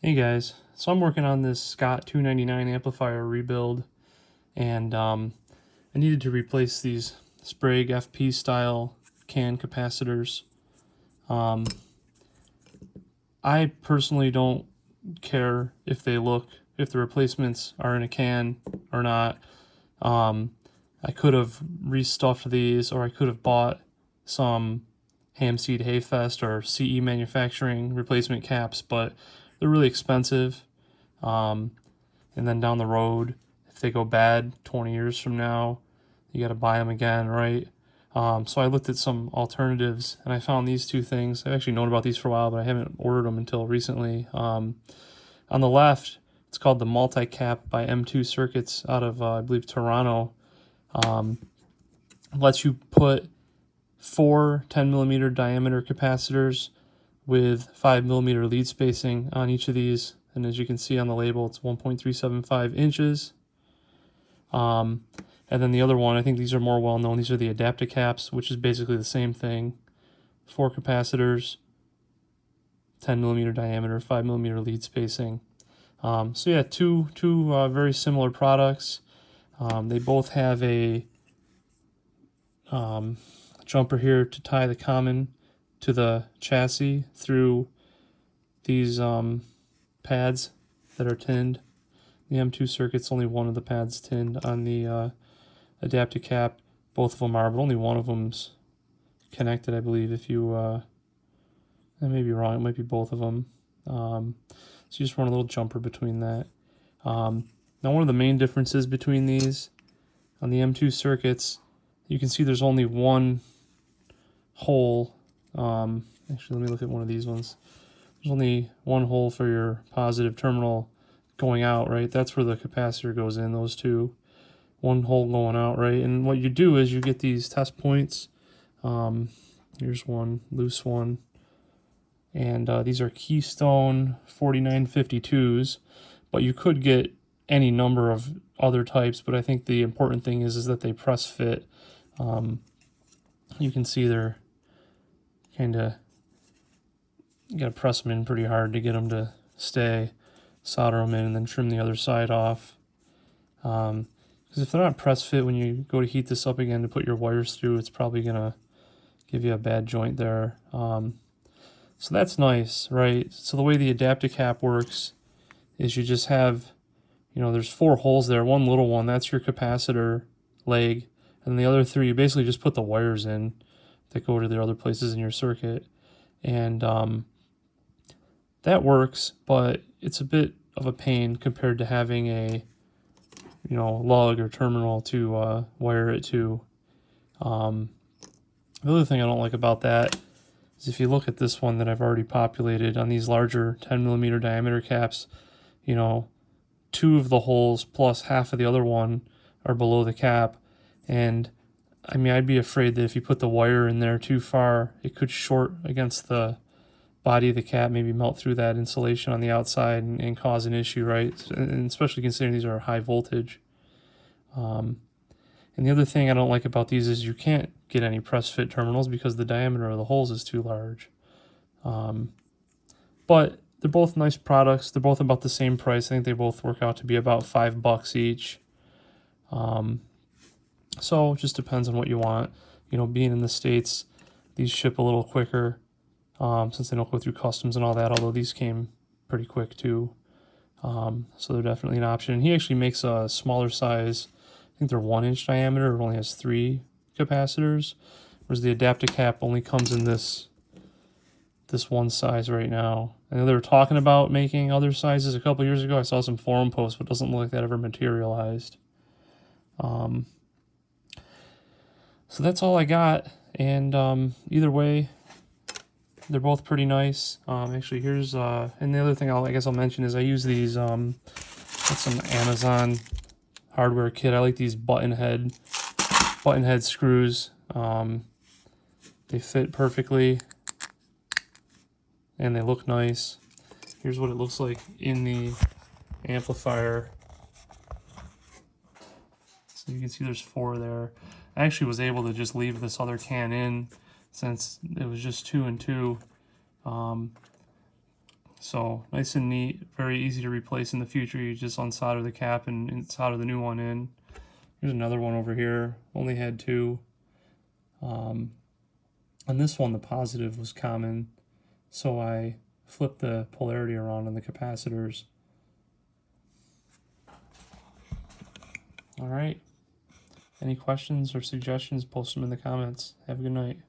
Hey guys, so I'm working on this Scott 299 amplifier rebuild, and I needed to replace these Sprague FP style can capacitors. Um, I personally don't care if if the replacements are in a can or not. I could have restuffed these, or I could have bought some Hamseed Hayfest or CE manufacturing replacement caps, but they're really expensive. Um, and then down the road, if they go bad 20 years from now, you got to buy them again, right? So I looked at some alternatives, and I found these two things. I've actually known about these for a while, but I haven't ordered them until recently. On the left, it's called the MultiCap by M2 Circuits out of, I believe, Toronto. Lets you put four 10 millimeter diameter capacitors with 5 millimeter lead spacing on each of these. And as you can see on the label, it's 1.375 inches. And then the other one, I think these are more well known. These are the AdaptaCaps, which is basically the same thing. Four capacitors, 10 millimeter diameter, 5 millimeter lead spacing. So yeah, two very similar products. They both have a jumper here to tie the common to the chassis through these pads that are tinned. The M2 circuit's only one of the pads tinned. On the AdaptaCap, both of them are, but only one of them's connected, I believe. If you, I may be wrong, it might be both of them. So you just run a little jumper between that. Now, one of the main differences between these, on the M2 circuits, you can see there's only one hole. Actually, let me look at one of these ones. There's only one hole for your positive terminal going out, right? That's where the capacitor goes in, those two. One hole going out, right? And what you do is you get these test points. Here's one, loose one. And these are Keystone 4952s, but you could get any number of other types, but I think the important thing is that they press fit. You can see they're kind of, you got to press them in pretty hard to get them to stay, solder them in, and then trim the other side off. Because if they're not press fit, when you go to heat this up again to put your wires through, it's probably going to give you a bad joint there. So that's nice, right? So the way the AdaptaCap works is you just have, there's four holes there. One little one, that's your capacitor leg. And the other three, you basically just put the wires in that go to the other places in your circuit. And that works, but it's a bit of a pain compared to having a, lug or terminal to wire it to. The other thing I don't like about that is if you look at this one that I've already populated on these larger 10 millimeter diameter caps, two of the holes plus half of the other one are below the cap. And I mean, I'd be afraid that if you put the wire in there too far, it could short against the body of the cap, maybe melt through that insulation on the outside and cause an issue, right? And especially considering these are high voltage. And the other thing I don't like about these is you can't get any press fit terminals because the diameter of the holes is too large. But they're both nice products. They're both about the same price. I think they both work out to be about $5 each. So it just depends on what you want. Being in the States, these ship a little quicker since they don't go through customs and all that, although these came pretty quick too. So they're definitely an option. And he actually makes a smaller size. I think they're 1 inch diameter. It only has 3 capacitors, whereas the AdaptaCap only comes in this one size right now. And they were talking about making other sizes a couple years ago. I saw some forum posts, but it doesn't look like that ever materialized. So that's all I got. And either way, they're both pretty nice. Actually, here's and the other thing I guess I'll mention is I use these. That's some Amazon hardware kit. I like these button head screws. They fit perfectly and they look nice. Here's what it looks like in the amplifier. So you can see there's 4 there. I actually was able to just leave this other can in since it was just 2 and 2. So So nice and neat, very easy to replace in the future. You just unsolder the cap and solder the new one in. Here's another one over here, only had 2. On this one, the positive was common, so I flipped the polarity around on the capacitors. All right. Any questions or suggestions, post them in the comments. Have a good night.